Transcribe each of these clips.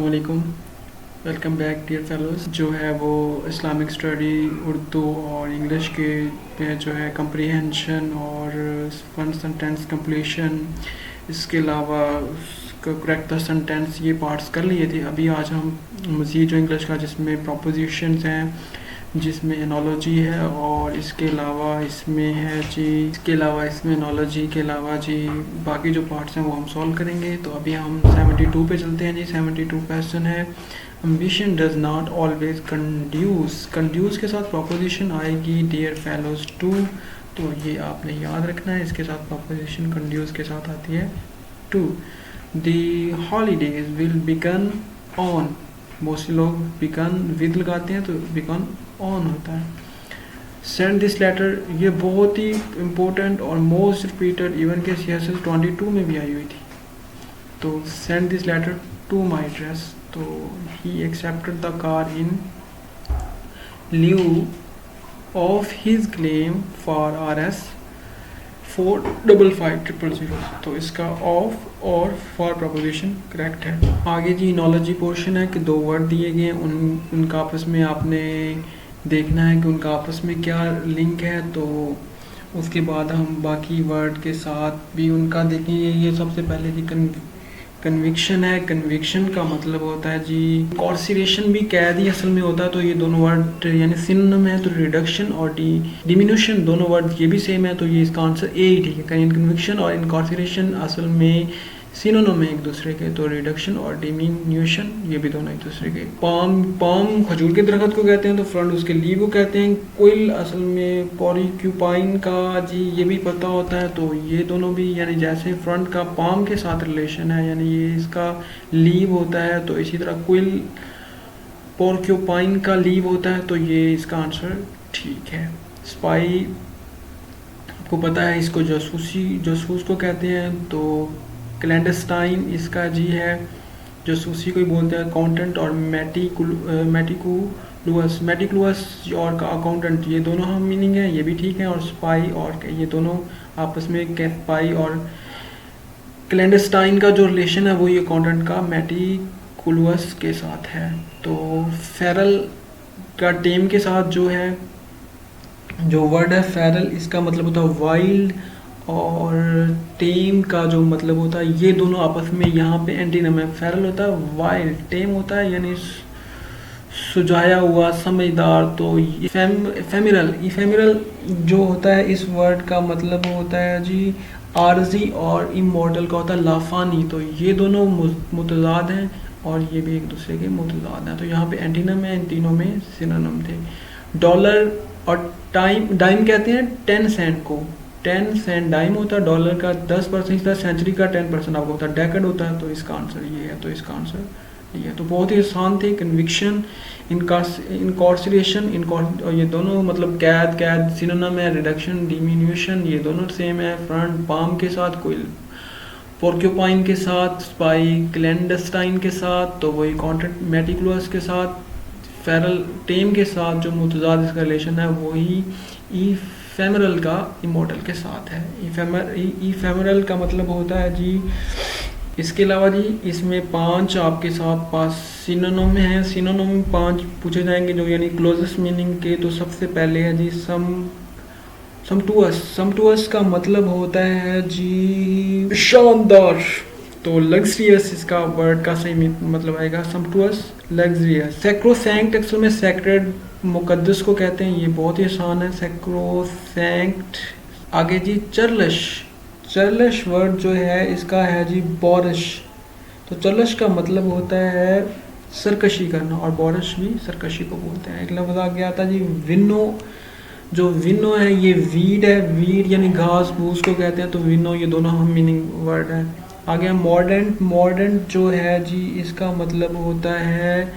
अस्सलामुअलैकुम। Welcome back dear fellows. जो है वो इस्लामिक स्टडी उर्दू और इंग्लिश के पे जो है कंप्रीहेंशन और फन सेंटेंस कंप्लीशन, इसके अलावा करेक्ट द सेंटेंस, ये पार्ट्स कर लिए थे। अभी आज हम मज़ीद जो इंग्लिश का जिसमें प्रोपोजिशंस हैं, जिसमें एनोलॉजी है और इसके अलावा इसमें है जी, इसके अलावा इसमें एनोलॉजी के अलावा जी बाकी जो पार्ट्स हैं वो हम सॉल्व करेंगे। तो अभी हम 72 पे चलते हैं जी। 72 क्वेश्चन है, ambition does not always conduce. Conduce के साथ प्रोपोजिशन आएगी डियर फेलोज टू, तो ये आपने याद रखना है। इसके साथ प्रोपोजिशन कंड्यूस के साथ आती है टू। The holidays will begin on, बहुत से लोग बिगन विद लगाते हैं तो बिगन ऑन होता है। सेंड दिस लेटर, ये बहुत ही इम्पोर्टेंट और मोस्ट रिपीटेड इवन के CSS 22 में भी आई हुई थी। तो send this letter to my address, तो he accepted the car in lieu of his claim for RS 45500। तो इसका ऑफ और फॉर प्रपोजिशन करेक्ट है। आगे जी नॉलेजी पोर्शन है कि दो वर्ड दिए गए हैं, उनका आपस में आपने देखना है कि उनका आपस में क्या लिंक है। तो उसके बाद हम बाकी वर्ड के साथ भी उनका देखेंगे। ये सबसे पहले जी कन्विक्शन है। कन्विक्शन का मतलब होता है जी कॉर्सिलेशन भी कैद ही असल में होता है। तो ये दोनों वर्ड यानी सिनोनिम है। तो रिडक्शन और डिमिन्यूशन दोनों वर्ड ये भी सेम है, तो ये इसका आंसर ए ही ठीक है। कन्विक्शन और इनकॉर्सिलेशन असल में सिनोनिम है एक दूसरे के, तो रिडक्शन और डिमिन्यूशन ये भी दोनों एक दूसरे के। पाम खजूर के दरख्त को कहते हैं, तो फ्रंट उसके लीव को कहते हैं। कोयल असल में पोरिक्यूपाइन का जी ये भी पता होता है। तो ये दोनों भी यानी जैसे फ्रंट का पाम के साथ रिलेशन है, यानी ये इसका लीव होता है, तो इसी तरह कोयल पोरिक्यूपाइन का लीव होता है। तो ये इसका आंसर ठीक है। स्पाई आपको पता है, इसको जासूस को कहते हैं। तो क्लैंडस्टाइन इसका जी है जासूसी को ही बोलते हैं। अकाउंटेंट और मेटिकुलस और का अकाउंटेंट, ये दोनों हम मीनिंग है, ये भी ठीक है। और स्पाई और ये दोनों आपस में स्पाई और क्लैंडस्टाइन का जो रिलेशन है वो ये अकाउंटेंट का मेटिकुलस के साथ है। तो फेरल का टेम के साथ जो है जो वर्ड है फेरल, इसका मतलब होता है वाइल्ड, और टेम का जो मतलब होता है, ये दोनों आपस में यहाँ पे एंटीनम है। फेरल होता है वाइल्ड, टेम होता है यानी सुझाया हुआ, समझदार। तो इफेमिरल जो होता है इस वर्ड का मतलब होता है जी आरजी, और इमॉर्टल का होता है लाफानी। तो ये दोनों मुतजाद हैं और ये भी एक दूसरे के मुतजाद हैं। तो यहाँ पे एंटीनम है, इन तीनों में सिनोनिम थे। डॉलर और डाइम कहते हैं 10 सेंट को। 10 सेंट डाइम होता है, डॉलर का 10%, सेंचुरी का 10% आपको होता है, डेकेड होता है। तो इसका आंसर ये है, तो इसका आंसर ये है। तो बहुत ही आसान थे। कन्विक्शन, इनकॉर्सिलेशन, ये दोनों मतलब कैद सिनोनिम है। रिडक्शन, डिमिन्यूशन ये दोनों सेम है। फ्रंट पाम के साथ, कोई पोर्क्यूपाइन के साथ, स्पाई क्लैंडस्टाइन के साथ, तो वही कॉन्टेंट मेटिकुलस के साथ, फेरल टेम के साथ जो मुतजाद इसका रिलेशन है वही इफेमरल का इमॉर्टल के साथ है। इफेमरल का मतलब होता है जी, इसके अलावा जी इसमें 5 आपके साथ पास सिनोनिम है। सिनोनिम 5 पूछे जाएंगे जो यानी क्लोजेस्ट मीनिंग के। तो सबसे पहले है जी समटुअस का मतलब होता है जी शानदार। तो लग्जरियस इसका वर्ड का सही मतलब आएगा समटुअस, लग्जरियस। सैक्रोसैंक्ट अक्सर में सैक्रेड, मुकद्दस को कहते हैं। ये बहुत ही आसान है, सैक्रोसैंक्ट। आगे जी चर्लश वर्ड जो है इसका है जी बोरिश। तो चर्लश का मतलब होता है सरकशी करना, और बोरिश भी सरकशी को बोलते हैं। एक लफ्ज़ आ गया था जी विनो। जो विनो है ये वीड है, वीड यानी घास फूस को कहते हैं। तो विनो ये दोनों हम मीनिंग वर्ड है। आ गया मॉडर्न जो है जी इसका मतलब होता है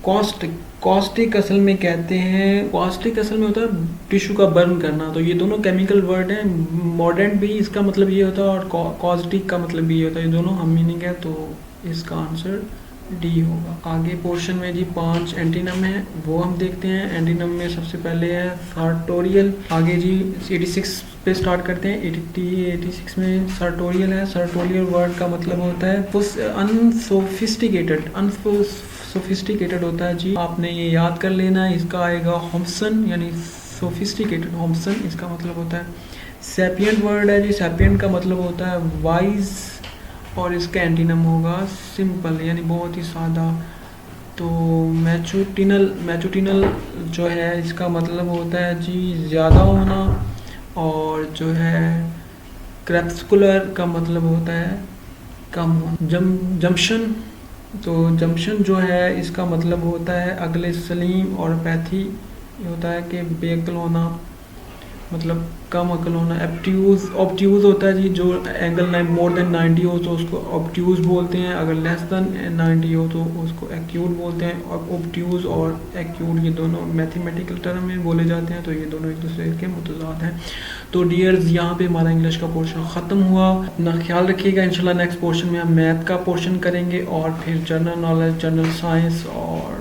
कॉस्टिक असल में कहते हैं। कॉस्टिक असल में होता है टिश्यू का बर्न करना। तो ये दोनों केमिकल वर्ड हैं। मॉडर्न भी इसका मतलब ये होता है और कॉस्टिक का मतलब भी ये होता है। ये दोनों हम मीनिंग है। तो इसका आंसर डी होगा। आगे पोर्शन में जी 5 एंटीनम है, वो हम देखते हैं। एंटीनम में सबसे पहले है सर्टोरियल। आगे जी 86 पे स्टार्ट करते हैं। 86 में सर्टोरियल है। सर्टोरियल वर्ड का मतलब होता है अनसोफिस्टिकेटेड होता है जी, आपने ये याद कर लेना है। इसका आएगा होम्सन, यानी सोफिस्टिकेटेड होम्सन इसका मतलब होता है। सैपियंट वर्ड है जी, सैपियंट का मतलब होता है वाइज, और इसका एंटीनम होगा सिंपल, यानी बहुत ही सादा। तो मैचुटिनल जो है इसका मतलब होता है जी ज़्यादा होना, और जो है क्रैप्सकुलर का मतलब होता है कम होना। जम्पशन, तो जम्पशन जो है इसका मतलब होता है अगले सलीम, और पैथी होता है कि बेअक्ल होना, मतलब कम अकल होना। ऑब्ट्यूज होता है जी, जो एंगल मोर देन 90 हो तो उसको ऑब्ट्यूज बोलते हैं, अगर लेस देन 90 हो तो उसको एक्यूट बोलते हैं। और ऑब्ट्यूज और एक्यूट ये दोनों मैथमेटिकल टर्म में बोले जाते हैं, तो ये दोनों एक दूसरे के मुतज़ाद हैं। तो डियर्स, यहाँ पे हमारा इंग्लिश का पोर्शन ख़त्म हुआ। अपना ख्याल रखिएगा। इंशाल्लाह नेक्स्ट पोर्शन में हम मैथ का पोर्शन करेंगे, और फिर जनरल नॉलेज, जनरल साइंस और